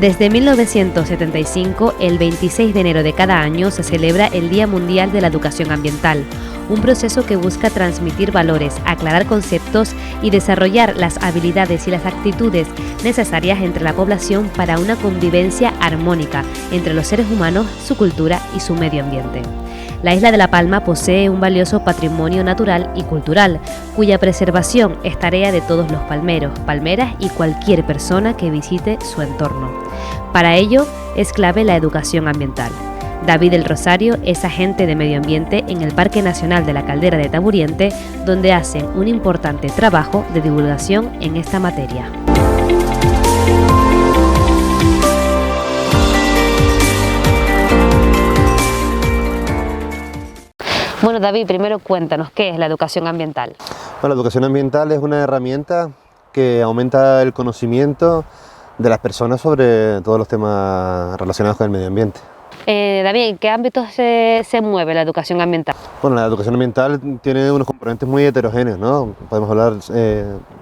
Desde 1975, el 26 de enero de cada año se celebra el Día Mundial de la Educación Ambiental, un proceso que busca transmitir valores, aclarar conceptos y desarrollar las habilidades y las actitudes necesarias entre la población para una convivencia armónica entre los seres humanos, su cultura y su medio ambiente. La isla de La Palma posee un valioso patrimonio natural y cultural, cuya preservación es tarea de todos los palmeros, palmeras y cualquier persona que visite su entorno. Para ello, es clave la educación ambiental. David del Rosario es agente de medio ambiente en el Parque Nacional de la Caldera de Taburiente, donde hacen un importante trabajo de divulgación en esta materia. Bueno, David, primero cuéntanos, ¿qué es la educación ambiental? Bueno, la educación ambiental es una herramienta que aumenta el conocimiento de las personas sobre todos los temas relacionados con el medio ambiente. David, ¿en qué ámbitos se mueve la educación ambiental? Bueno, la educación ambiental tiene unos componentes muy heterogéneos, ¿no? Podemos hablar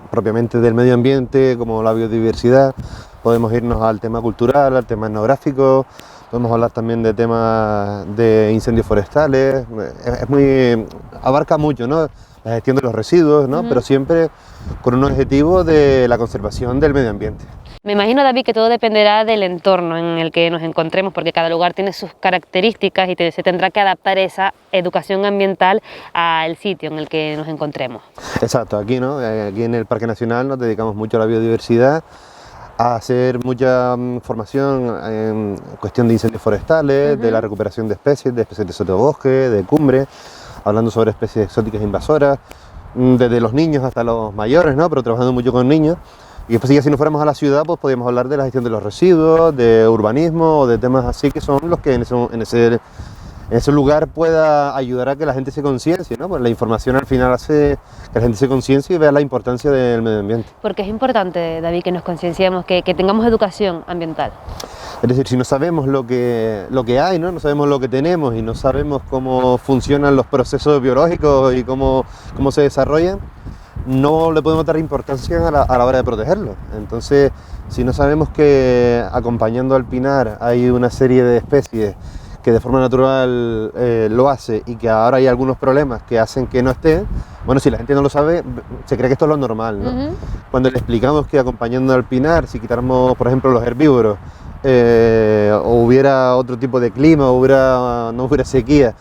propiamente del medio ambiente, como la biodiversidad, podemos irnos al tema cultural, al tema etnográfico, podemos hablar también de temas de incendios forestales, abarca mucho, ¿no? La gestión de los residuos, ¿no? Pero siempre con un objetivo de la conservación del medio ambiente. Me imagino, David, que todo dependerá del entorno en el que nos encontremos, porque cada lugar tiene sus características y se tendrá que adaptar esa educación ambiental al sitio en el que nos encontremos. Exacto, aquí, ¿no? Aquí en el Parque Nacional nos dedicamos mucho a la biodiversidad, a hacer mucha formación en cuestión de incendios forestales, de la recuperación de especies de sotobosque, de cumbre, hablando sobre especies exóticas invasoras, desde los niños hasta los mayores, ¿no? Pero trabajando mucho con niños. Y después ya si nos fuéramos a la ciudad, pues podríamos hablar de la gestión de los residuos, de urbanismo o de temas así que son los que en ese lugar pueda ayudar a que la gente se conciencie, ¿no? Pues la información al final hace que la gente se conciencie y vea la importancia del medio ambiente. Porque es importante, David, que nos concienciemos, que tengamos educación ambiental. Es decir, si no sabemos lo que hay, ¿no? No sabemos lo que tenemos y no sabemos cómo funcionan los procesos biológicos y cómo se desarrollan, no le podemos dar importancia a la hora de protegerlo. Entonces, si no sabemos que acompañando al pinar hay una serie de especies que de forma natural lo hace y que ahora hay algunos problemas que hacen que no esté, bueno, si la gente no lo sabe, se cree que esto es lo normal, ¿no? Cuando le explicamos que acompañando al pinar, si quitáramos, por ejemplo, los herbívoros, o hubiera otro tipo de clima, no hubiera sequía,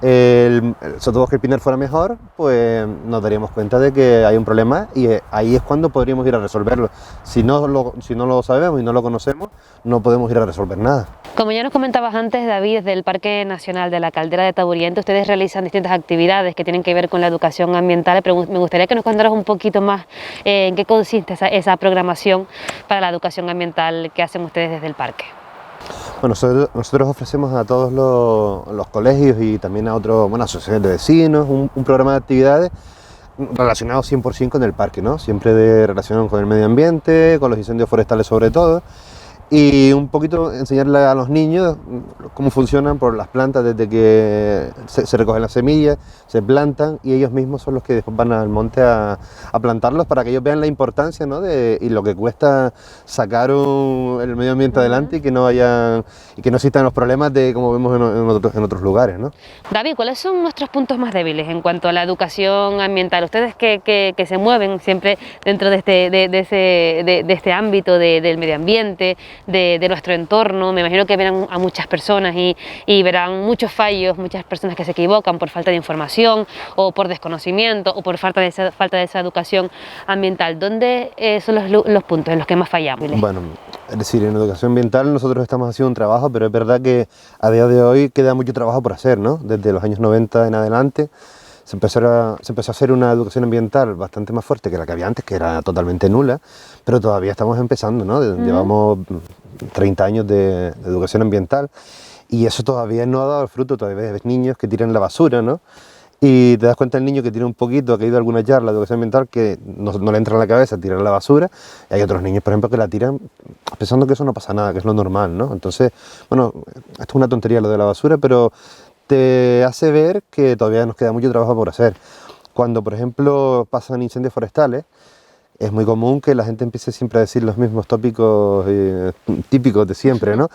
el sotobosque pinar fuera mejor, pues nos daríamos cuenta de que hay un problema y ahí es cuando podríamos ir a resolverlo. Si no lo sabemos y no lo conocemos, no podemos ir a resolver nada. Como ya nos comentabas antes, David, desde el Parque Nacional de la Caldera de Taburiente, ustedes realizan distintas actividades que tienen que ver con la educación ambiental, pero me gustaría que nos contaras un poquito más en qué consiste esa programación para la educación ambiental que hacen ustedes desde el parque. Bueno, nosotros ofrecemos a todos los colegios y también a asociaciones de vecinos un programa de actividades relacionado 100% con el parque, ¿no? Siempre relacionado con el medio ambiente, con los incendios forestales sobre todo, y un poquito enseñarle a los niños cómo funcionan por las plantas desde que se recogen las semillas, se plantan y ellos mismos son los que después van al monte a plantarlos para que ellos vean la importancia, ¿no? Y lo que cuesta sacar el medio ambiente adelante y que no existan los problemas de como vemos en otros lugares, ¿no? David, ¿cuáles son nuestros puntos más débiles en cuanto a la educación ambiental? Ustedes que se mueven siempre dentro de este ámbito del medio ambiente, de nuestro entorno, me imagino que verán a muchas personas y verán muchos fallos, muchas personas que se equivocan por falta de información o por desconocimiento o por falta de esa educación ambiental. ¿Dónde son los puntos en los que más fallamos? Bueno, es decir, en educación ambiental nosotros estamos haciendo un trabajo, pero es verdad que a día de hoy queda mucho trabajo por hacer, ¿no? Desde los años 90 en adelante se empezó a hacer una educación ambiental bastante más fuerte que la que había antes, que era totalmente nula, pero todavía estamos empezando, ¿no? Llevamos 30 años de educación ambiental y eso todavía no ha dado el fruto. Todavía ves niños que tiran la basura, ¿no? Y te das cuenta el niño que tiene un poquito, que ha ido a alguna charla de educación ambiental, que no le entra en la cabeza tirar la basura, y hay otros niños, por ejemplo, que la tiran pensando que eso no pasa nada, que es lo normal, ¿no? Entonces, bueno, esto es una tontería lo de la basura, pero te hace ver que todavía nos queda mucho trabajo por hacer. Cuando, por ejemplo, pasan incendios forestales, es muy común que la gente empiece siempre a decir los mismos tópicos típicos de siempre, ¿no?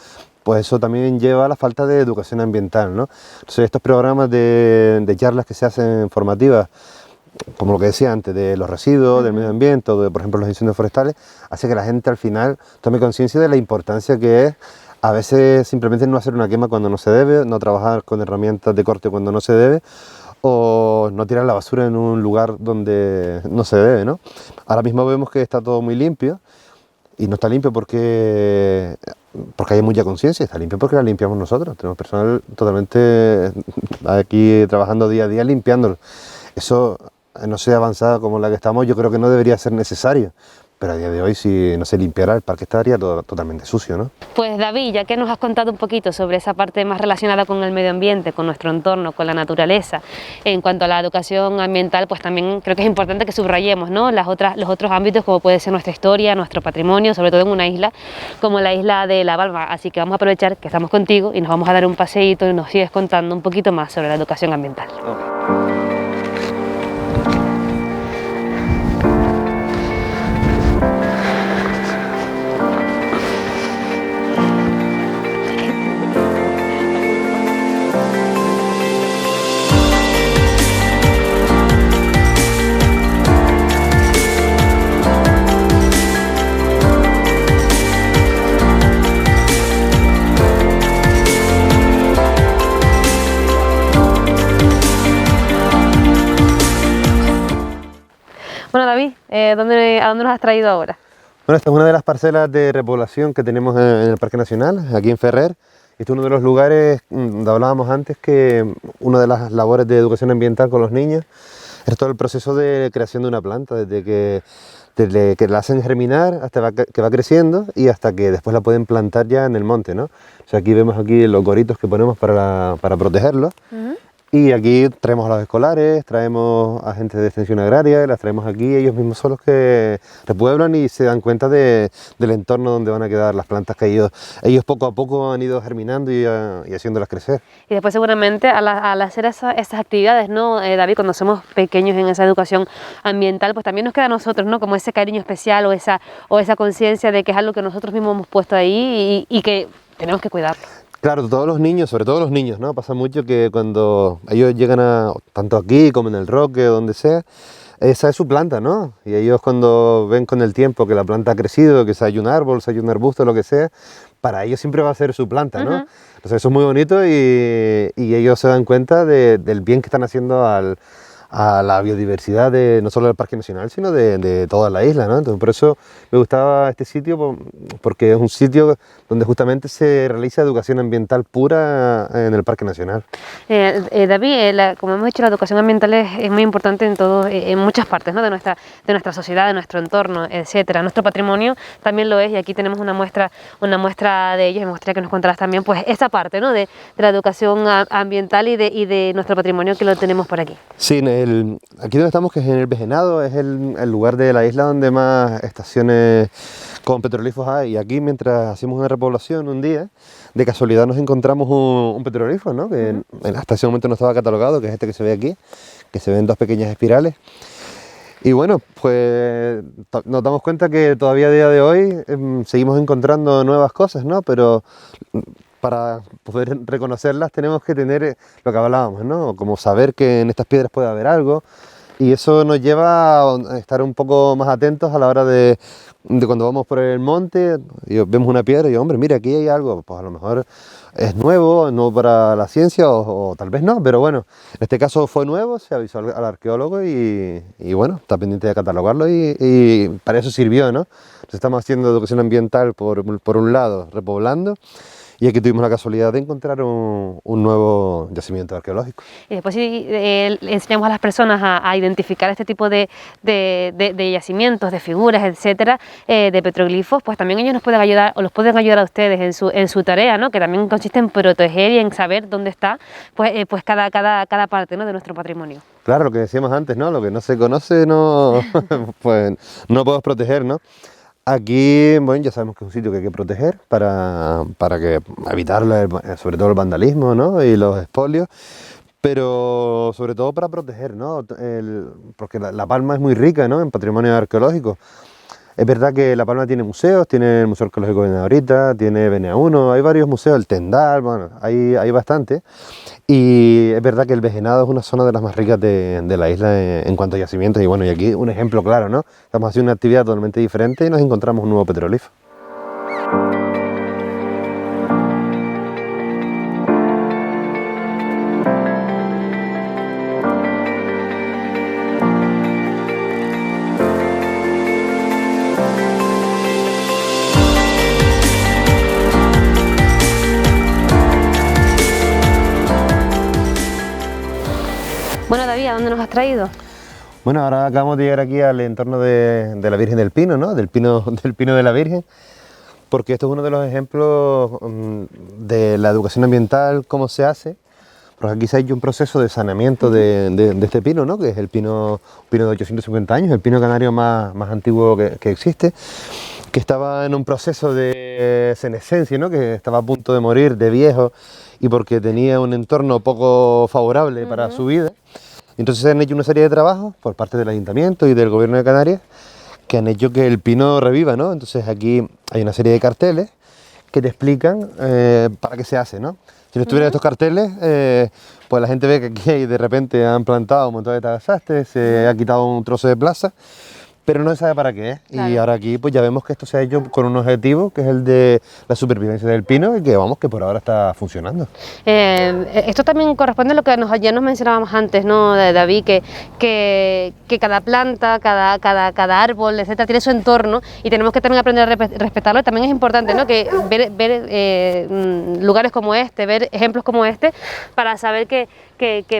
Pues eso también lleva a la falta de educación ambiental, ¿no? Entonces estos programas de charlas que se hacen formativas, como lo que decía antes, de los residuos, del medio ambiente, o de, por ejemplo, los incendios forestales, hace que la gente al final tome conciencia de la importancia que es a veces simplemente no hacer una quema cuando no se debe, no trabajar con herramientas de corte cuando no se debe, o no tirar la basura en un lugar donde no se debe, ¿no? Ahora mismo vemos que está todo muy limpio, y no está limpio porque hay mucha conciencia, está limpio porque la limpiamos nosotros. Tenemos personal totalmente aquí trabajando día a día limpiándolo. Eso, no sé, avanzada como la que estamos, yo creo que no debería ser necesario. Pero a día de hoy, si no se limpiara, el parque estaría totalmente sucio, ¿no? Pues David, ya que nos has contado un poquito sobre esa parte más relacionada con el medio ambiente, con nuestro entorno, con la naturaleza, en cuanto a la educación ambiental, pues también creo que es importante que subrayemos, ¿no?, los otros ámbitos, como puede ser nuestra historia, nuestro patrimonio, sobre todo en una isla como la isla de La Palma. Así que vamos a aprovechar que estamos contigo y nos vamos a dar un paseíto y nos sigues contando un poquito más sobre la educación ambiental. Bueno, David, ¿a dónde nos has traído ahora? Bueno, esta es una de las parcelas de repoblación que tenemos en el Parque Nacional, aquí en Ferrer. Este es uno de los lugares donde hablábamos antes que una de las labores de educación ambiental con los niños es todo el proceso de creación de una planta, desde que la hacen germinar hasta que va creciendo y hasta que después la pueden plantar ya en el monte, ¿no? O sea, aquí vemos los goritos que ponemos para protegerlos. Y aquí traemos a los escolares, traemos a gente de extensión agraria, las traemos aquí, ellos mismos son los que repueblan y se dan cuenta del entorno donde van a quedar las plantas que ellos poco a poco han ido germinando y haciéndolas crecer. Y después seguramente al hacer esas actividades, ¿no, David? Cuando somos pequeños en esa educación ambiental, pues también nos queda a nosotros, ¿no?, como ese cariño especial o esa conciencia de que es algo que nosotros mismos hemos puesto ahí y que tenemos que cuidarlo. Claro, todos los niños, sobre todo los niños, ¿no? Pasa mucho que cuando ellos llegan tanto aquí como en el Roque o donde sea, esa es su planta, ¿no? Y ellos cuando ven con el tiempo que la planta ha crecido, que se hay un árbol, se hay un arbusto, lo que sea, para ellos siempre va a ser su planta, ¿no? Entonces eso es muy bonito y ellos se dan cuenta del bien que están haciendo a la biodiversidad no solo del Parque Nacional, sino de toda la isla, ¿no? Entonces por eso me gustaba este sitio, porque es un sitio donde justamente se realiza educación ambiental pura en el Parque Nacional. David, como hemos dicho, la educación ambiental es muy importante en muchas partes, ¿no?, de nuestra sociedad, de nuestro entorno, etcétera. Nuestro patrimonio también lo es, y aquí tenemos una muestra de ellos. Me gustaría que nos contaras también, pues, esa parte, ¿no?, de la educación ambiental y de nuestro patrimonio, que lo tenemos por aquí. Sí, aquí donde estamos, que es en el Vejenado, es el lugar de la isla donde más estaciones con petroglifos hay. Y aquí, mientras hacíamos una repoblación un día, de casualidad nos encontramos un petroglifo, ¿no?, que hasta ese momento no estaba catalogado, que es este que se ve aquí, que se ven dos pequeñas espirales. Y bueno, pues nos damos cuenta que todavía a día de hoy seguimos encontrando nuevas cosas, ¿no? Pero para poder reconocerlas tenemos que tener lo que hablábamos, ¿no? Como saber que en estas piedras puede haber algo, y eso nos lleva a estar un poco más atentos a la hora de cuando vamos por el monte y vemos una piedra y, hombre, mira, aquí hay algo, pues a lo mejor es nuevo para la ciencia o tal vez no, pero bueno, en este caso fue nuevo, se avisó al arqueólogo y bueno, está pendiente de catalogarlo y para eso sirvió, ¿no? Entonces estamos haciendo educación ambiental por un lado, repoblando, y aquí tuvimos la casualidad de encontrar un nuevo yacimiento arqueológico. Y después le enseñamos a las personas a identificar este tipo de yacimientos, de figuras, etcétera, de petroglifos, pues también ellos nos pueden ayudar, o los pueden ayudar a ustedes en su tarea, ¿no?, que también consiste en proteger y en saber dónde está pues cada parte, ¿no?, de nuestro patrimonio. Claro, lo que decíamos antes, ¿no? Lo que no se conoce, pues no podemos proteger, ¿no? Aquí, bueno, ya sabemos que es un sitio que hay que proteger para evitar sobre todo el vandalismo, ¿no?, y los expolios, pero sobre todo para proteger, ¿no? Porque la Palma es muy rica, ¿no?, en patrimonio arqueológico. Es verdad que La Palma tiene museos, tiene el Museo Arqueológico de Benaorita, tiene BNA1, hay varios museos, el Tendal, bueno, hay bastante. Y es verdad que el Bejenado es una zona de las más ricas de la isla en cuanto a yacimientos. Y bueno, y aquí un ejemplo claro, ¿no? Estamos haciendo una actividad totalmente diferente y nos encontramos un nuevo petrolífero. Bueno, David, ¿a dónde nos has traído? Bueno, ahora acabamos de llegar aquí al entorno de la Virgen del Pino, ¿no? Del pino de la Virgen, porque esto es uno de los ejemplos de la educación ambiental, cómo se hace. Porque aquí se ha hecho un proceso de saneamiento de este pino, ¿no?, que es el pino de 850 años, el pino canario más antiguo que existe, que estaba en un proceso de senescencia, ¿no?, que estaba a punto de morir de viejo y porque tenía un entorno poco favorable para su vida. Entonces se han hecho una serie de trabajos por parte del Ayuntamiento y del Gobierno de Canarias que han hecho que el pino reviva, ¿no? Entonces aquí hay una serie de carteles que te explican para qué se hace, ¿no? Si no estuvieran estos carteles, pues la gente ve que aquí de repente han plantado un montón de tagasastes, se ha quitado un trozo de plaza, pero no se sabe para qué es. Claro. Y ahora aquí pues ya vemos que esto se ha hecho con un objetivo, que es el de la supervivencia del pino, y que vamos, que por ahora está funcionando. Esto también corresponde a lo que ya nos mencionábamos antes, ¿no, David? Que cada planta, cada árbol, etcétera, tiene su entorno y tenemos que también aprender a respetarlo. Y también es importante, ¿no?, que ver lugares como este, ver ejemplos como este, para saber que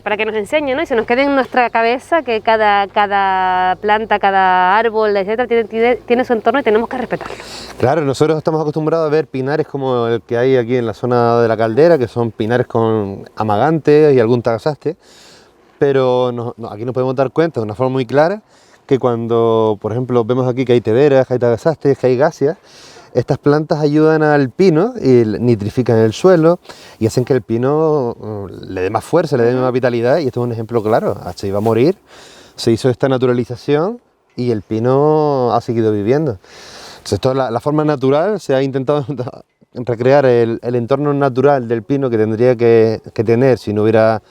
para que nos enseñe, ¿no?, y se nos quede en nuestra cabeza que cada planta, cada árbol, etcétera, tiene su entorno y tenemos que respetarlo. Claro, nosotros estamos acostumbrados a ver pinares como el que hay aquí en la zona de la Caldera, que son pinares con amagantes y algún tagasaste, pero aquí nos podemos dar cuenta de una forma muy clara que cuando, por ejemplo, vemos aquí que hay tederas, que hay tagasastes, que hay gacias, estas plantas ayudan al pino y nitrifican el suelo y hacen que el pino le dé más fuerza, le dé más vitalidad, y esto es un ejemplo claro. Se iba a morir, se hizo esta naturalización y el pino ha seguido viviendo. Entonces, la forma natural, se ha intentado recrear el entorno natural del pino que tendría que tener si no hubiera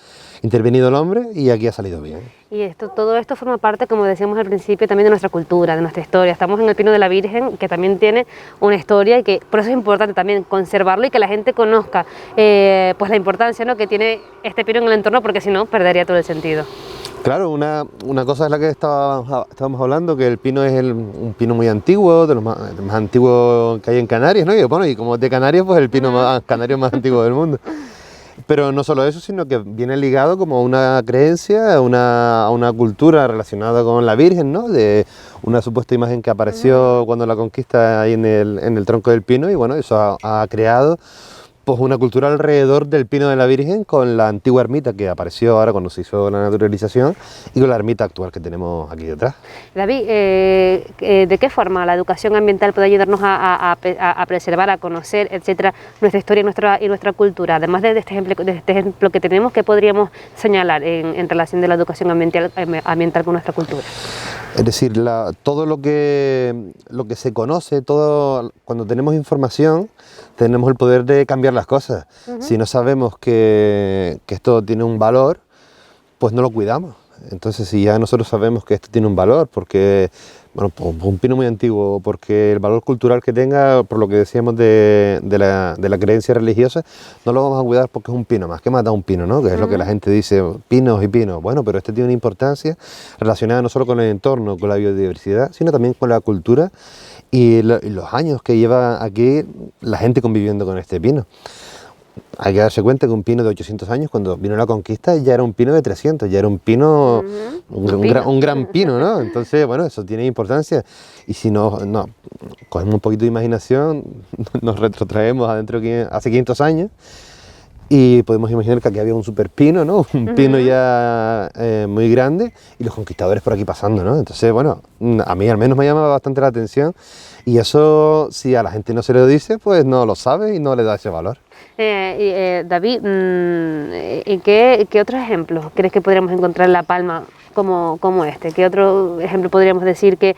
intervenido el hombre, y aquí ha salido bien. Y todo esto forma parte, como decíamos al principio, también de nuestra cultura, de nuestra historia. Estamos en el Pino de la Virgen, que también tiene una historia y que por eso es importante también conservarlo y que la gente conozca pues la importancia, ¿no?, que tiene este pino en el entorno, porque si no perdería todo el sentido. Claro, una cosa es la que estábamos hablando, que el pino es un pino muy antiguo, de los más antiguos que hay en Canarias, ¿no? Y bueno, y como es de Canarias, pues el pino canario más antiguo del mundo. Pero no solo eso, sino que viene ligado como a una creencia, a una cultura relacionada con la Virgen, ¿no?, de una supuesta imagen que apareció cuando la conquista ahí en el tronco del pino, y bueno, eso ha creado pues una cultura alrededor del pino de la Virgen, con la antigua ermita que apareció ahora cuando se hizo la naturalización y con la ermita actual que tenemos aquí detrás. David, ¿de qué forma la educación ambiental puede ayudarnos a preservar, a conocer, etcétera, nuestra historia y nuestra cultura? Además de este ejemplo que tenemos, ¿qué podríamos señalar en relación de la educación ambiental con nuestra cultura? Es decir, todo lo que se conoce, cuando tenemos información, tenemos el poder de cambiar las cosas. Si no sabemos que esto tiene un valor, pues no lo cuidamos. Entonces, si ya nosotros sabemos que esto tiene un valor, porque, bueno, un pino muy antiguo, porque el valor cultural que tenga, por lo que decíamos de la creencia religiosa, no lo vamos a cuidar porque es un pino más. ¿Qué mata un pino, no? Que es lo que la gente dice, pinos y pinos. Bueno, pero este tiene una importancia relacionada no solo con el entorno, con la biodiversidad, sino también con la cultura y los años que lleva aquí la gente conviviendo con este pino. Hay que darse cuenta que un pino de 800 años, cuando vino la conquista, ya era un pino de 300, ya era un pino, un gran pino, ¿no? Entonces, bueno, eso tiene importancia. Y si no cogemos un poquito de imaginación, nos retrotraemos hace 500 años, y podemos imaginar que aquí había un super pino, ¿no? Un pino ya muy grande y los conquistadores por aquí pasando, ¿no? Entonces, bueno, a mí al menos me llama bastante la atención y eso, si a la gente no se lo dice, pues no lo sabe y no le da ese valor. David, ¿y qué otros ejemplos crees que podríamos encontrar en La Palma como este? ¿Qué otro ejemplo podríamos decir que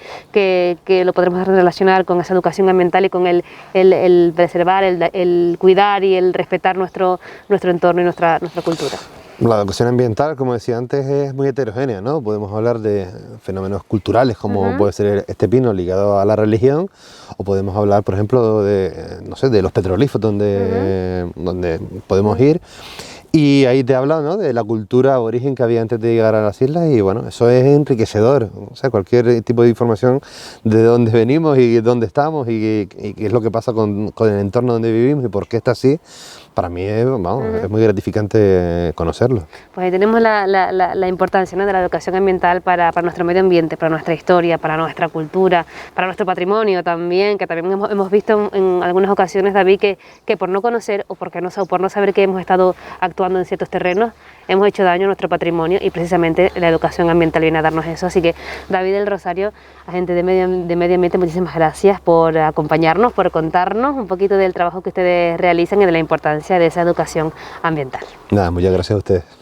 lo podremos relacionar con esa educación ambiental y con el preservar, el cuidar y el respetar nuestro entorno y nuestra cultura? La educación ambiental, como decía antes, es muy heterogénea, ¿no? Podemos hablar de fenómenos culturales, como puede ser este pino ligado a la religión, o podemos hablar, por ejemplo, de, no sé, de los petroglifos donde podemos ir. Y ahí te habla, ¿no?, de la cultura aborigen que había antes de llegar a las islas y bueno, eso es enriquecedor. O sea, cualquier tipo de información de dónde venimos y dónde estamos y qué es lo que pasa con el entorno donde vivimos y por qué está así, para mí es, vamos, es muy gratificante conocerlo. Pues ahí tenemos la importancia, ¿no?, de la educación ambiental para nuestro medio ambiente, para nuestra historia, para nuestra cultura, para nuestro patrimonio también, que también hemos visto en algunas ocasiones, David, que por no conocer o por no saber que hemos estado actuando en ciertos terrenos, hemos hecho daño a nuestro patrimonio y precisamente la educación ambiental viene a darnos eso. Así que David del Rosario, agente de medio ambiente, muchísimas gracias por acompañarnos, por contarnos un poquito del trabajo que ustedes realizan y de la importancia de esa educación ambiental. Nada, muchas gracias a ustedes.